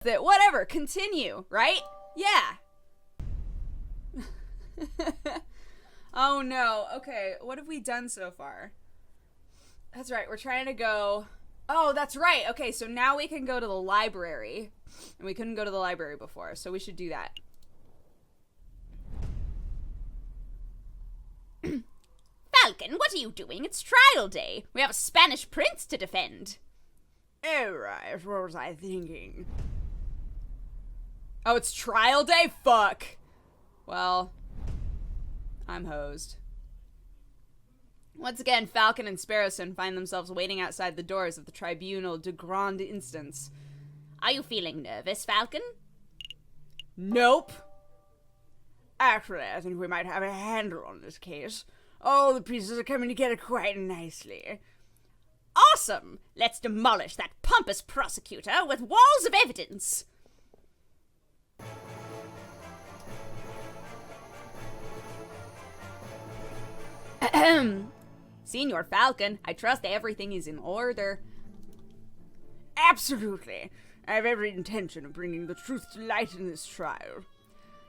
Whatever, continue, right? Yeah. Oh no, okay, what have we done so far? That's right, we're trying to go... Oh, that's right, okay, so now we can go to the library. And we couldn't go to the library before, so we should do that. Falcon, what are you doing? It's trial day. We have a Spanish prince to defend. Oh, right, what was I thinking? Oh, it's trial day? Fuck. Well, I'm hosed. Once again, Falcon and Sparrowson find themselves waiting outside the doors of the Tribunal de Grande Instance. Are you feeling nervous, Falcon? Nope. Actually, I think we might have a handle on this case. All the pieces are coming together quite nicely. Awesome! Let's demolish that pompous prosecutor with walls of evidence. Ahem. Senior Falcon, I trust everything is in order. Absolutely. I have every intention of bringing the truth to light in this trial.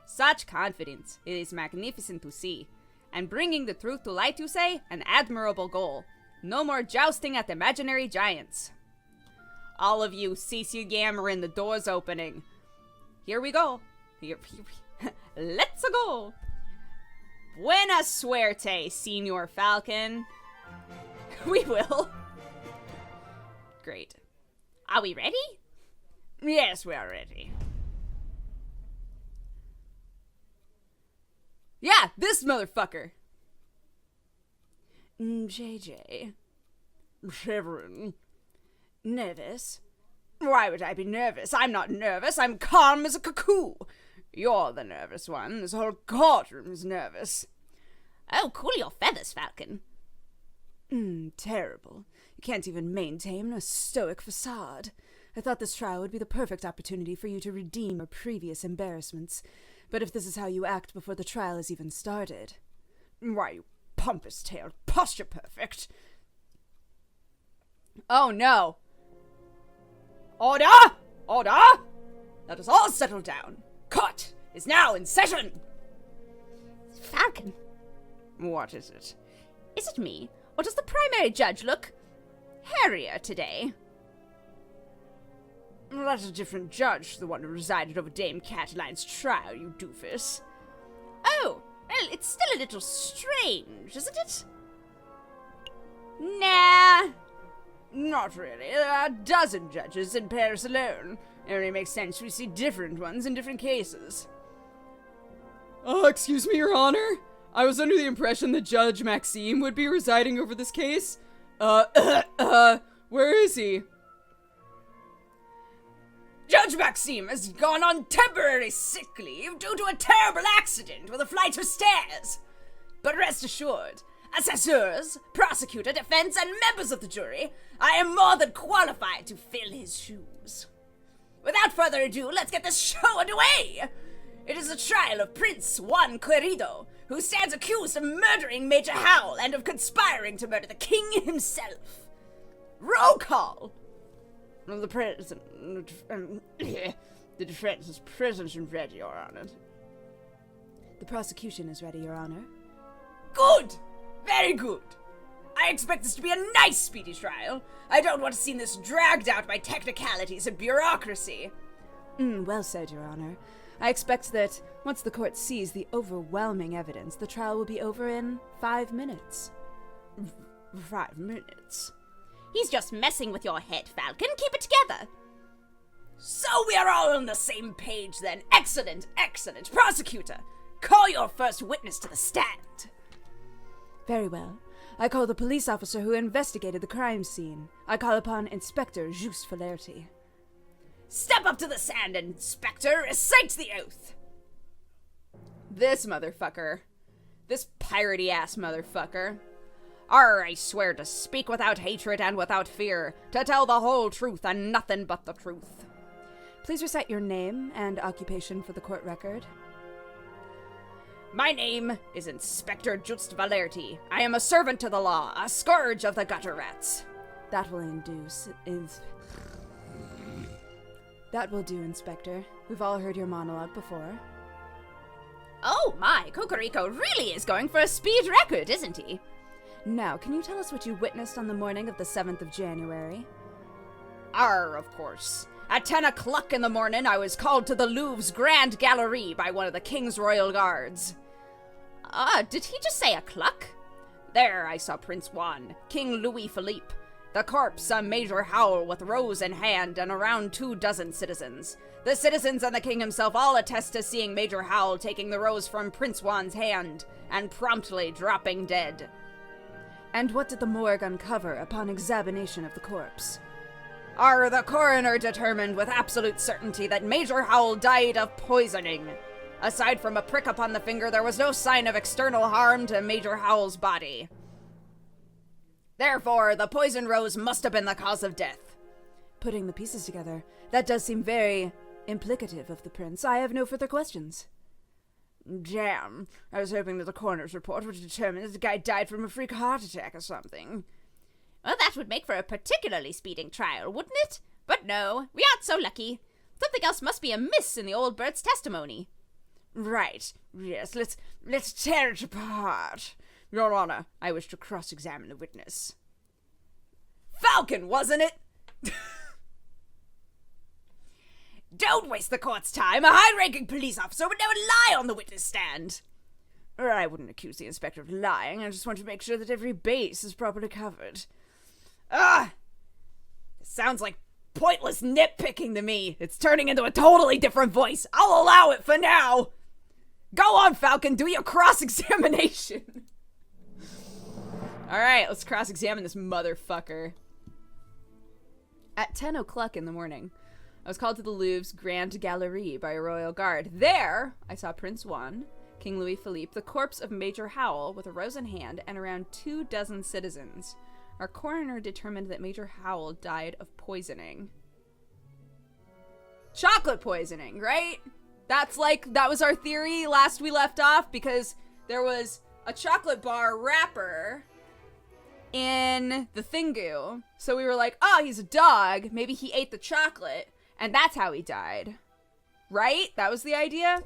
Such confidence. It is magnificent to see. And bringing the truth to light, you say? An admirable goal. No more jousting at imaginary giants. All of you, cease your yammering, the door's opening. Here we go. Let's go. Buena suerte, Senior Falcon. We will. Great. Are we ready? Yes, we are ready. Yeah, this motherfucker. JJ. Severin. Nervous? Why would I be nervous? I'm not nervous. I'm calm as a cuckoo. You're the nervous one. This whole courtroom is nervous. Oh, cool your feathers, Falcon. Terrible. You can't even maintain a stoic facade. I thought this trial would be the perfect opportunity for you to redeem your previous embarrassments. But if this is how you act before the trial has even started... Why, you pompous-tailed posture perfect. Oh, no. Order! Order! Let us all settle down. Court is now in session. Falcon. What is it? Is it me, or does the primary judge look hairier today? Well, that's a different judge, the one who resided over Dame Cataline's trial, you doofus. Oh, well, it's still a little strange, isn't it? Nah. Not really. There are a dozen judges in Paris alone. It only makes sense we see different ones in different cases. Excuse me, Your Honor? I was under the impression that Judge Maxime would be residing over this case. Where is he? Judge Maxime has gone on temporary sick leave due to a terrible accident with a flight of stairs. But rest assured, assessors, prosecutor, defense, and members of the jury, I am more than qualified to fill his shoes. Without further ado, let's get this show underway! It is the trial of Prince Juan Querido, who stands accused of murdering Major Howell and of conspiring to murder the king himself. Roll call! The defense is present and ready, Your Honor. The prosecution is ready, Your Honor. Good! Very good. I expect this to be a nice, speedy trial. I don't want to see this dragged out by technicalities and bureaucracy. Well said, Your Honor. I expect that once the court sees the overwhelming evidence, the trial will be over in 5 minutes. 5 minutes? He's just messing with your head, Falcon. Keep it together. So we are all on the same page, then. Excellent, excellent. Prosecutor, call your first witness to the stand. Very well. I call the police officer who investigated the crime scene. I call upon Inspector Juste Falerty. Step up to the stand, Inspector. Recite the oath. This motherfucker. This piratey-ass motherfucker. I swear to speak without hatred and without fear, to tell the whole truth and nothing but the truth. Please recite your name and occupation for the court record. My name is Inspector Juste Falerty. I am a servant to the law, a scourge of the gutter rats. That will induce is... That will do, Inspector. We've all heard your monologue before. Oh my, Cocorico really is going for a speed record, isn't he? Now, can you tell us what you witnessed on the morning of the 7th of January? Of course. At 10 o'clock in the morning, I was called to the Louvre's Grand Gallery by one of the King's Royal Guards. Did he just say a cluck? There I saw Prince Juan, King Louis Philippe, the corpse of Major Howell with rose in hand, and around 24 citizens. The citizens and the king himself all attest to seeing Major Howell taking the rose from Prince Juan's hand and promptly dropping dead. And what did the morgue uncover upon examination of the corpse? The coroner determined with absolute certainty that Major Howell died of poisoning. Aside from a prick upon the finger, there was no sign of external harm to Major Howell's body. Therefore, the poison rose must have been the cause of death. Putting the pieces together, that does seem very implicative of the prince. I have no further questions. Damn, I was hoping that the coroner's report would determine that the guy died from a freak heart attack or something. Well, that would make for a particularly speeding trial, wouldn't it? But no, we aren't so lucky. Something else must be amiss in the old Bert's testimony. Right, yes, let's tear it apart. Your Honor, I wish to cross-examine the witness. Falcon, wasn't it? Don't waste the court's time. A high-ranking police officer would never lie on the witness stand. I wouldn't accuse the inspector of lying. I just want to make sure that every base is properly covered. This sounds like pointless nitpicking to me. It's turning into a totally different voice. I'll allow it for now. Go on, Falcon. Do your cross-examination. Alright, let's cross-examine this motherfucker. At 10 o'clock in the morning, I was called to the Louvre's Grand Gallery by a royal guard. There, I saw Prince Juan, King Louis Philippe, the corpse of Major Howell with a rose in hand, and around 24 citizens. Our coroner determined that Major Howell died of poisoning. Chocolate poisoning, right? That was our theory last we left off, because there was a chocolate bar wrapper in the Thingu. So we were like, oh, he's a dog. Maybe he ate the chocolate, and that's how he died. Right? That was the idea?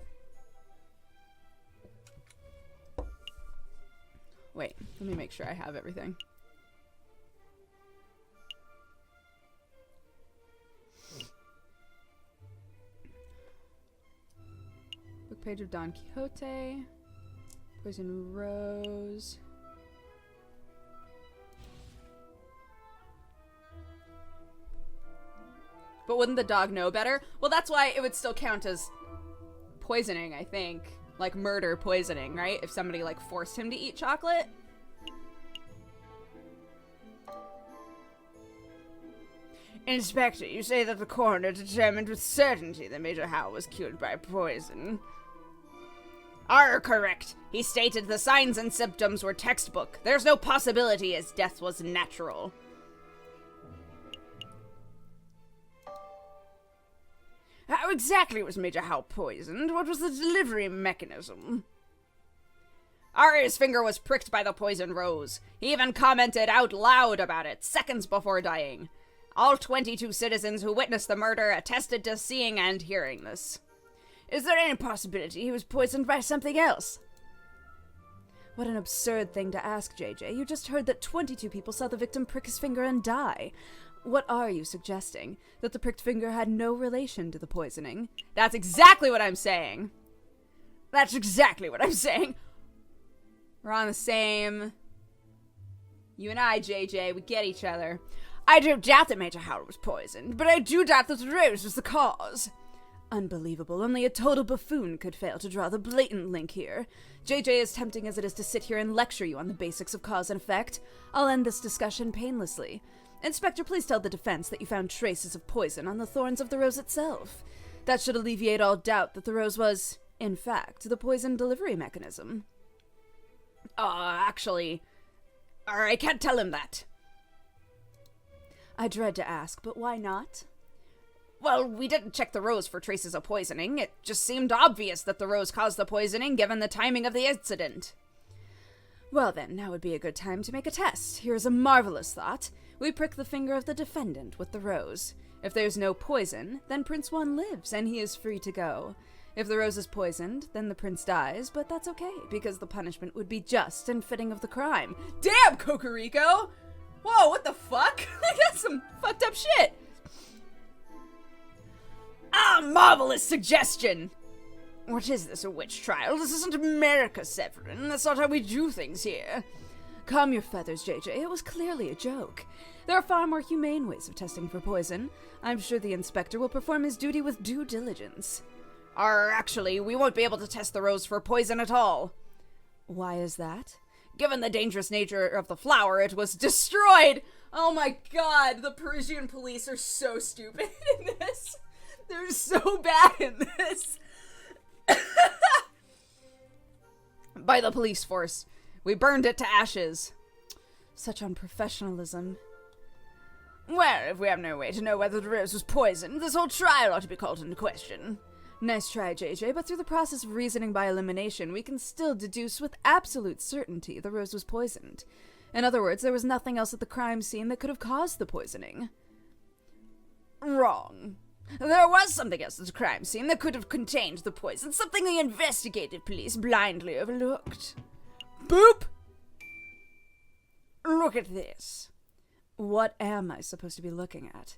Wait, let me make sure I have everything. Book page of Don Quixote. Poison Rose. But wouldn't the dog know better? Well, that's why it would still count as poisoning, I think. Like murder poisoning, right? If somebody, like, forced him to eat chocolate. Inspector, you say that the coroner determined with certainty that Major Howell was killed by poison. Correct. He stated the signs and symptoms were textbook. There's no possibility his death was natural. How exactly was Major Howell poisoned? What was the delivery mechanism? His finger was pricked by the poison rose. He even commented out loud about it seconds before dying. All 22 citizens who witnessed the murder attested to seeing and hearing this. Is there any possibility he was poisoned by something else? What an absurd thing to ask, JJ. You just heard that 22 people saw the victim prick his finger and die. What are you suggesting? That the pricked finger had no relation to the poisoning? That's exactly what I'm saying. That's exactly what I'm saying. We're on the same... You and I, JJ, we get each other. I don't doubt that Major Howell was poisoned, but I do doubt that the rose was the cause. Unbelievable. Only a total buffoon could fail to draw the blatant link here. JJ, as tempting as it is to sit here and lecture you on the basics of cause and effect, I'll end this discussion painlessly. Inspector, please tell the defense that you found traces of poison on the thorns of the rose itself. That should alleviate all doubt that the rose was, in fact, the poison delivery mechanism. Actually, I can't tell him that. I dread to ask, but why not? Well, we didn't check the rose for traces of poisoning. It just seemed obvious that the rose caused the poisoning given the timing of the incident. Well then, now would be a good time to make a test. Here is a marvelous thought. We prick the finger of the defendant with the rose. If there's no poison, then Prince 1 lives, and he is free to go. If the rose is poisoned, then the prince dies, but that's okay, because the punishment would be just and fitting of the crime. Damn, Cocorico! Whoa, what the fuck? That's some fucked up shit. Ah, marvelous suggestion! What is this, a witch trial? This isn't America, Severin. That's not how we do things here. Calm your feathers, JJ. It was clearly a joke. There are far more humane ways of testing for poison. I'm sure the inspector will perform his duty with due diligence. Actually, we won't be able to test the rose for poison at all. Why is that? Given the dangerous nature of the flower, it was destroyed! Oh my god, the Parisian police are so stupid in this. They're so bad in this. By the police force. We burned it to ashes. Such unprofessionalism. Well, if we have no way to know whether the rose was poisoned, this whole trial ought to be called into question. Nice try, JJ, but through the process of reasoning by elimination, we can still deduce with absolute certainty the rose was poisoned. In other words, there was nothing else at the crime scene that could have caused the poisoning. Wrong. There was something else at the crime scene that could have contained the poison, something the investigative police blindly overlooked. Boop! Look at this. What am I supposed to be looking at?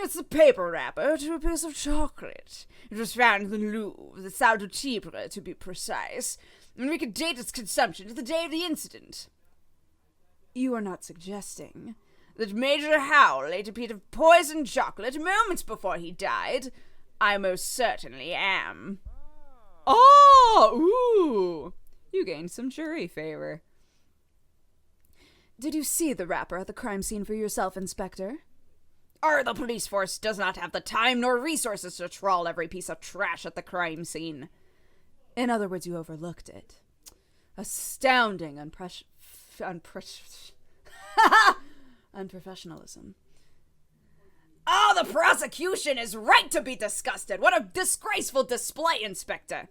It's a paper wrapper to a piece of chocolate. It was found in the Louvre, the Salle du Tibre, to be precise, and we could date its consumption to the day of the incident. You are not suggesting that Major Howell ate a piece of poisoned chocolate moments before he died? I most certainly am. Oh, ooh. You gained some jury favor. Did you see the wrapper at the crime scene for yourself, Inspector? The police force does not have the time nor resources to trawl every piece of trash at the crime scene. In other words, you overlooked it. Astounding unprofessionalism. Oh, the prosecution is right to be disgusted. What a disgraceful display, Inspector.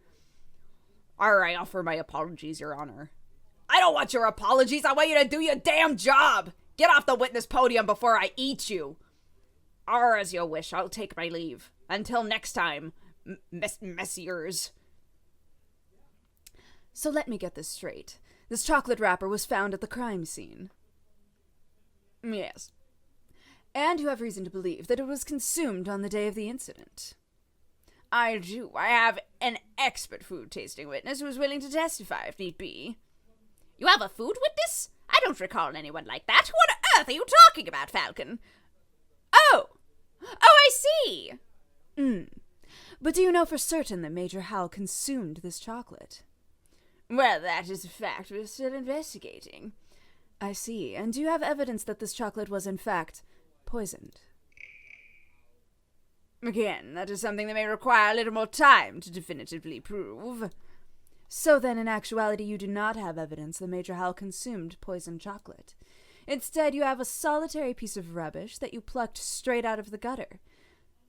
I offer my apologies, Your Honor. I don't want your apologies. I want you to do your damn job. Get off the witness podium before I eat you. As you wish, I'll take my leave. Until next time, messieurs. So let me get this straight. This chocolate wrapper was found at the crime scene. Yes. And you have reason to believe that it was consumed on the day of the incident. I do. I have an expert food-tasting witness who is willing to testify if need be. You have a food witness? I don't recall anyone like that. What on earth are you talking about, Falcon? Oh, I see. But do you know for certain that Major Howell consumed this chocolate? Well, that is a fact we're still investigating. I see. And do you have evidence that this chocolate was, in fact, poisoned? Again, that is something that may require a little more time to definitively prove. So then, in actuality, you do not have evidence that Major Howell consumed poisoned chocolate. Instead, you have a solitary piece of rubbish that you plucked straight out of the gutter.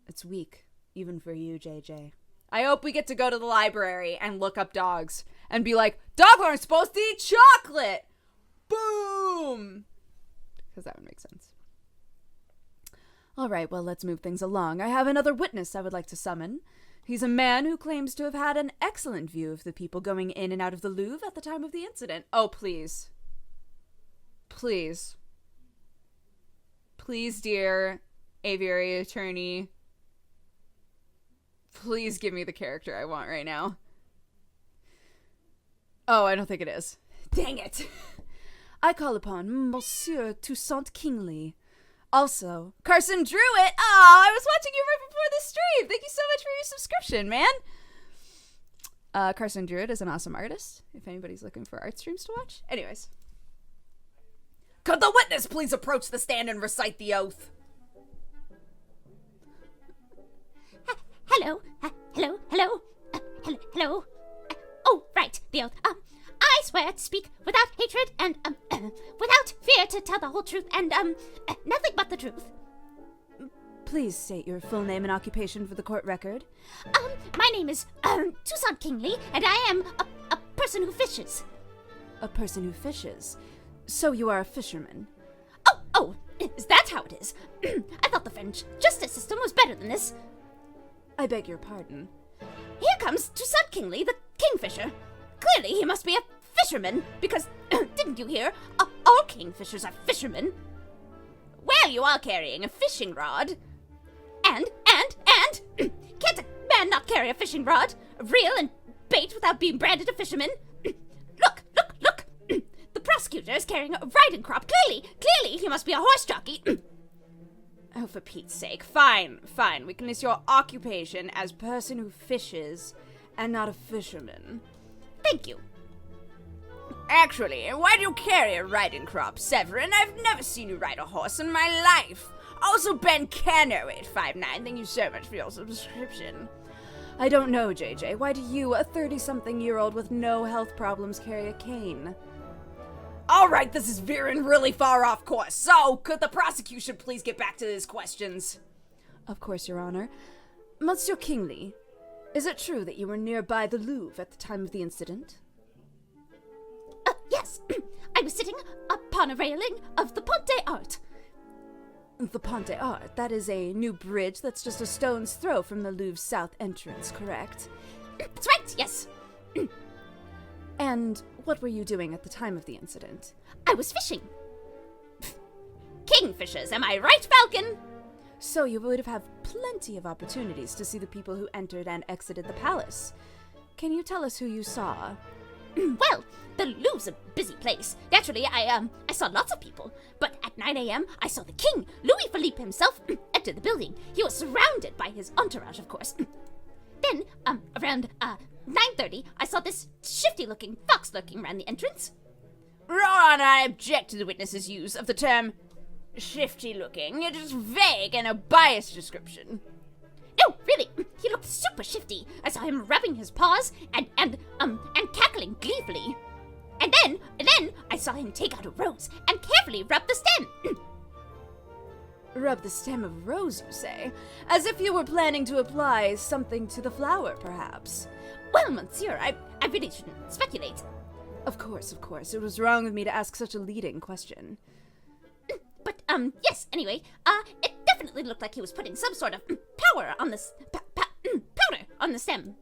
It's weak, even for you, JJ. I hope we get to go to the library and look up dogs and be like, dogs aren't supposed to eat chocolate! Boom! Because that would make sense. All right, well, let's move things along. I have another witness I would like to summon. He's a man who claims to have had an excellent view of the people going in and out of the Louvre at the time of the incident. Oh, please. Please. Please, dear aviary attorney. Please give me the character I want right now. Oh, I don't think it is. Dang it. I call upon Monsieur Toussaint Kingley. Also, Carson Druitt. Oh, I was watching you right before the stream. Thank you so much for your subscription, man. Carson Druitt is an awesome artist, if anybody's looking for art streams to watch. Anyways. Could the witness please approach the stand and recite the oath? Hello. Hello. Oh, right, the oath. I swear to speak without hatred and, without fear to tell the whole truth and, nothing but the truth. Please state your full name and occupation for the court record. My name is, Toussaint Kingley, and I am a person who fishes. A person who fishes? So you are a fisherman? Oh, is that how it is? I thought the French justice system was better than this. I beg your pardon. Here comes Toussaint Kingsley, the kingfisher. Clearly he must be a fisherman, because, didn't you hear? All kingfishers are fishermen. Well, you are carrying a fishing rod. And, can't a man not carry a fishing rod? Reel and bait without being branded a fisherman? Look! The prosecutor is carrying a riding crop. Clearly, he must be a horse jockey. Oh, for Pete's sake. Fine. We can list your occupation as person who fishes and not a fisherman. Thank you. Actually, why do you carry a riding crop, Severin? I've never seen you ride a horse in my life. Also, Ben Cano, 859. Thank you so much for your subscription. I don't know, JJ. Why do you, a 30-something-year-old with no health problems, carry a cane? Alright, this is veering really far off course. So, could the prosecution please get back to his questions? Of course, Your Honor. Monsieur Kingsley, is it true that you were nearby the Louvre at the time of the incident? Yes. I was sitting upon a railing of the Pont des Arts. The Pont des Arts, that is a new bridge that's just a stone's throw from the Louvre's south entrance, correct? That's right, yes. And what were you doing at the time of the incident? I was fishing. Kingfishers, am I right, Falcon? So you would have plenty of opportunities to see the people who entered and exited the palace. Can you tell us who you saw? Well, the Louvre's a busy place. Naturally, I saw lots of people. But at 9 a.m., I saw the king, Louis Philippe himself, enter the building. He was surrounded by his entourage, of course. Then, around 9:30, I saw this shifty-looking fox lurking around the entrance. Your Honor, I object to the witness's use of the term shifty-looking. It is vague and a biased description. No, really, he looked super shifty. I saw him rubbing his paws and cackling gleefully. And then I saw him take out a rose and carefully rub the stem. Rub the stem of a rose, you say? As if you were planning to apply something to the flower, perhaps. Well, monsieur, I really shouldn't speculate. Of course. It was wrong of me to ask such a leading question. But, yes, anyway, it definitely looked like he was putting some sort of powder on the stem.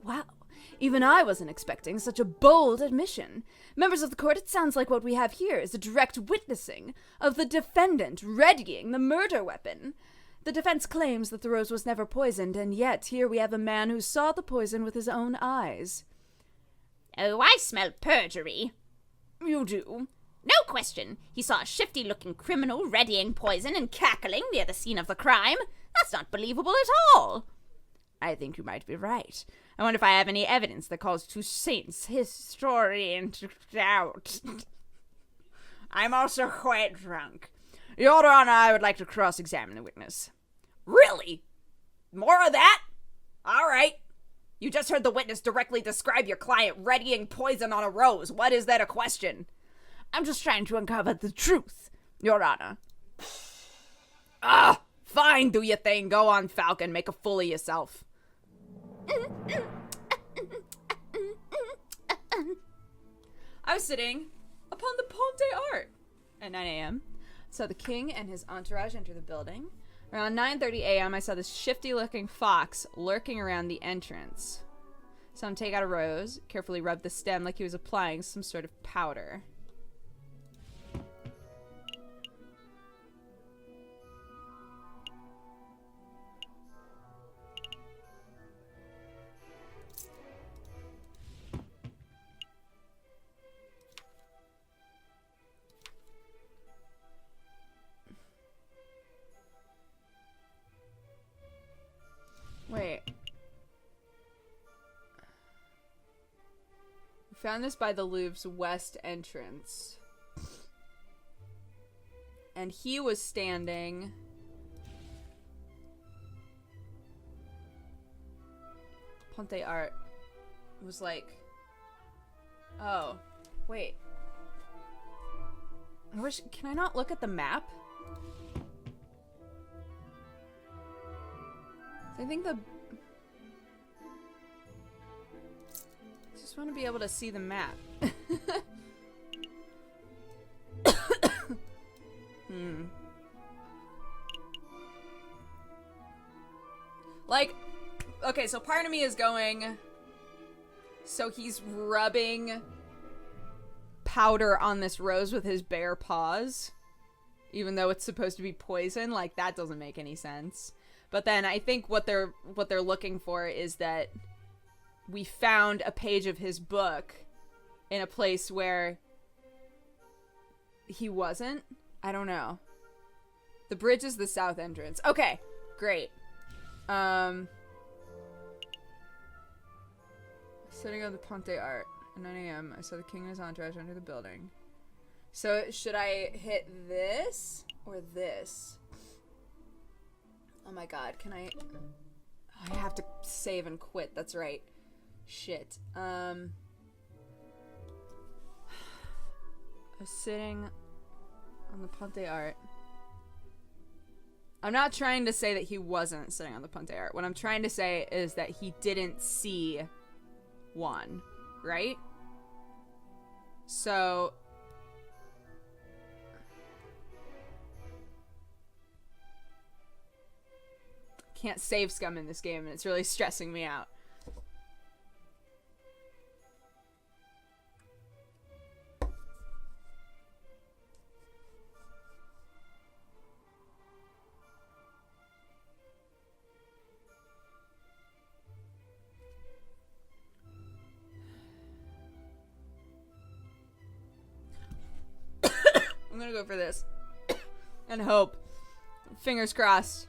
Wow. Even I wasn't expecting such a bold admission. Members of the court, it sounds like what we have here is a direct witnessing of the defendant readying the murder weapon. The defense claims that the rose was never poisoned, and yet here we have a man who saw the poison with his own eyes. Oh, I smell perjury. You do? No question. He saw a shifty-looking criminal readying poison and cackling near the scene of the crime. That's not believable at all. I think you might be right. I wonder if I have any evidence that calls Toussaint's history into doubt. I'm also quite drunk. Your Honor, I would like to cross-examine the witness. Really? More of that? All right. You just heard the witness directly describe your client readying poison on a rose. What is that a question? I'm just trying to uncover the truth, Your Honor. Fine, do your thing. Go on, Falcon. Make a fool of yourself. I was sitting upon the Pont des Arts at 9 a.m. Saw the king and his entourage enter the building. Around 9:30 a.m., I saw this shifty-looking fox lurking around the entrance. Saw him take out a rose, carefully rub the stem like he was applying some sort of powder. Wait. We found this by the Louvre's west entrance. And he was standing... Pont des Arts was like... Oh. Wait. Can I not look at the map? I think I just want to be able to see the map. Like, okay, so part of me is going, so he's rubbing powder on this rose with his bare paws, even though it's supposed to be poison. Like, that doesn't make any sense. But then I think what they're looking for is that we found a page of his book in a place where he wasn't. I don't know. The bridge is the south entrance. Okay, great. Sitting on the Ponte Art at 9 a.m. I saw the king and his entourage enter the building. So should I hit this or this? Oh my god, can I have to save and quit, that's right. Shit. I was sitting on the Ponte Art. I'm not trying to say that he wasn't sitting on the Ponte Art. What I'm trying to say is that he didn't see one, right? So can't save scum in this game, and it's really stressing me out. I'm gonna go for this and hope. Fingers crossed.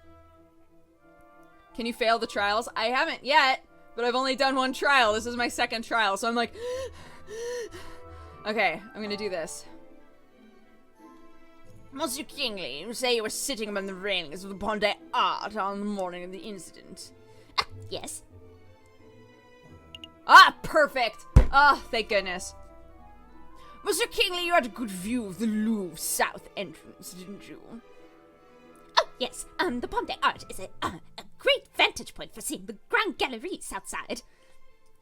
Can you fail the trials? I haven't yet, but I've only done one trial. This is my second trial, so I'm like, okay, I'm gonna do this. Monsieur Kingsley, you say you were sitting among the railings of the Ponte Art on the morning of the incident. Yes. Ah, perfect. Oh, thank goodness. Monsieur Kingsley, you had a good view of the Louvre south entrance, didn't you? Oh, yes. The Ponte Art is a great vantage point for seeing the Grand Galeries outside.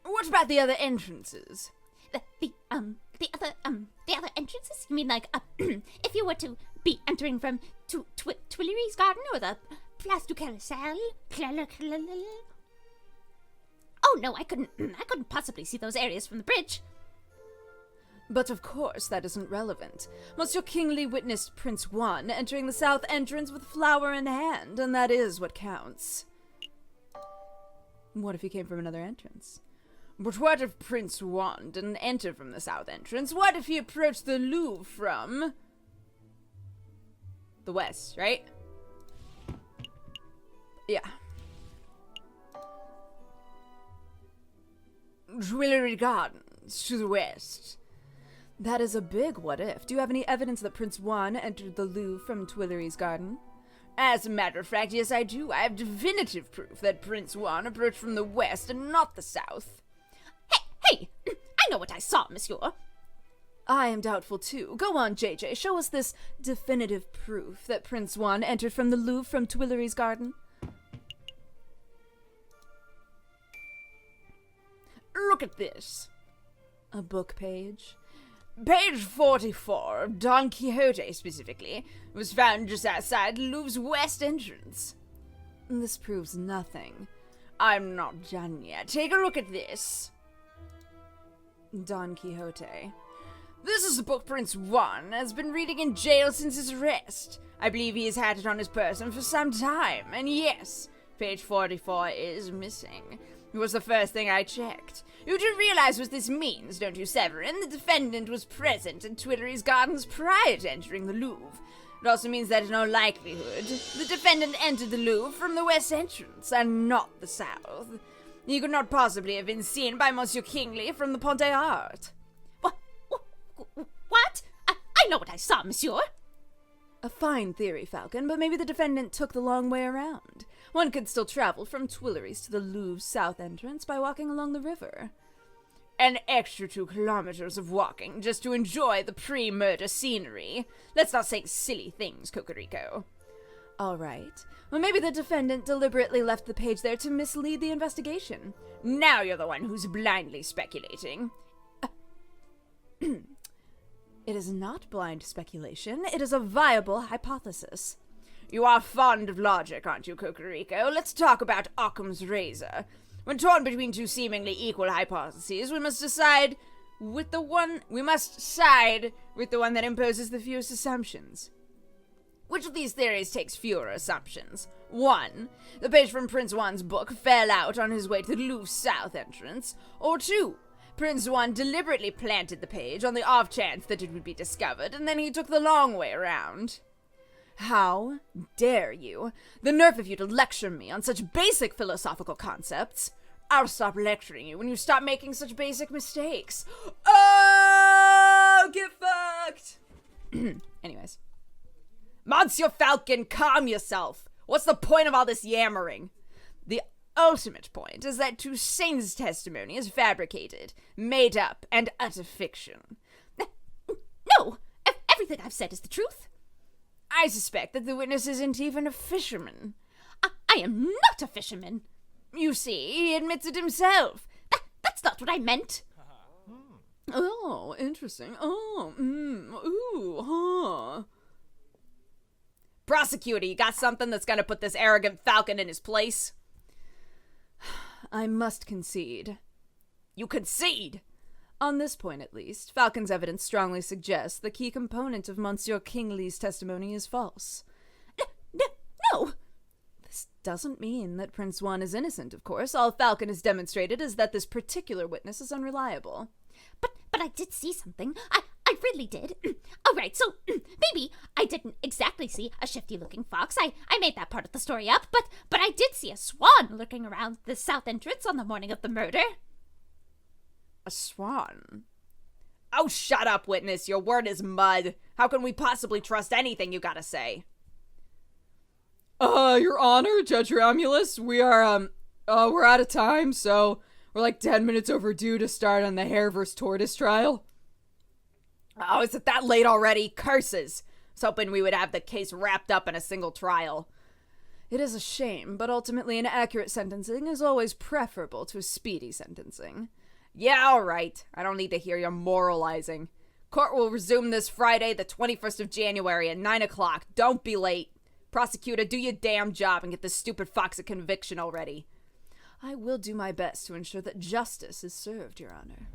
What about the other entrances? The other entrances? You mean like, if you were to be entering from Tuileries Garden or the Place du Carrousel? Oh no, I couldn't possibly see those areas from the bridge. But of course that isn't relevant. Monsieur Kingsley witnessed Prince Juan entering the south entrance with flower in hand, and that is what counts. What if he came from another entrance? But what if Prince Juan didn't enter from the south entrance? What if he approached the Louvre from the west, right? Yeah. Tuileries Gardens to the west. That is a big what if. Do you have any evidence that Prince Juan entered the Louvre from Tuileries Garden? As a matter of fact, yes I do. I have definitive proof that Prince Juan approached from the west and not the south. Hey! I know what I saw, monsieur. I am doubtful too. Go on, JJ. Show us this definitive proof that Prince Juan entered from the Louvre from Tuileries Garden. Look at this. A book page? Page 44 of Don Quixote, specifically, was found just outside the Louvre's west entrance. This proves nothing. I'm not done yet. Take a look at this. Don Quixote. This is the book Prince Juan has been reading in jail since his arrest. I believe he has had it on his person for some time, and yes, page 44 is missing. It was the first thing I checked. You do realize what this means, don't you, Severin? The defendant was present in Tuileries Gardens prior to entering the Louvre. It also means that in all likelihood, the defendant entered the Louvre from the west entrance, and not the south. He could not possibly have been seen by Monsieur Kingsley from the Ponte Art. What? I know what I saw, monsieur. A fine theory, Falcon, but maybe the defendant took the long way around. One could still travel from Tuileries to the Louvre's south entrance by walking along the river. An extra 2 kilometers of walking just to enjoy the pre-murder scenery. Let's not say silly things, Cocorico. All right. Well, maybe the defendant deliberately left the page there to mislead the investigation. Now you're the one who's blindly speculating. It is not blind speculation. It is a viable hypothesis. You are fond of logic, aren't you, Kokoriko? Let's talk about Occam's razor. When torn between two seemingly equal hypotheses, we must side with the one that imposes the fewest assumptions. Which of these theories takes fewer assumptions? 1. The page from Prince Juan's book fell out on his way to the Louvre's south entrance. Or 2. Prince Juan deliberately planted the page on the off chance that it would be discovered, and then he took the long way around. How dare you? The nerve of you to lecture me on such basic philosophical concepts. I'll stop lecturing you when you stop making such basic mistakes. Oh, get fucked! Anyways. Monsieur Falcon, calm yourself. What's the point of all this yammering? The ultimate point is that Toussaint's testimony is fabricated, made up, and utter fiction. No! Everything I've said is the truth. I suspect that the witness isn't even a fisherman. I am not a fisherman. You see, he admits it himself. That's not what I meant. Oh, interesting. Oh, ooh, huh. Prosecutor, you got something that's gonna put this arrogant falcon in his place? I must concede. You concede? On this point, at least, Falcon's evidence strongly suggests the key component of Monsieur Kingley's testimony is false. No! This doesn't mean that Prince Juan is innocent, of course. All Falcon has demonstrated is that this particular witness is unreliable. But I did see something. I really did. All right, so maybe I didn't exactly see a shifty-looking fox. I made that part of the story up, but I did see a swan lurking around the south entrance on the morning of the murder. A swan? Oh, shut up, witness. Your word is mud. How can we possibly trust anything you gotta say? Your Honor, Judge Romulus, we're out of time, so we're like 10 minutes overdue to start on the hare vs. tortoise trial. Oh, is it that late already? Curses! I was hoping we would have the case wrapped up in a single trial. It is a shame, but ultimately an accurate sentencing is always preferable to a speedy sentencing. Yeah, alright. I don't need to hear your moralizing. Court will resume this Friday, the 21st of January at 9 o'clock. Don't be late. Prosecutor, do your damn job and get this stupid fox a conviction already. I will do my best to ensure that justice is served, Your Honor.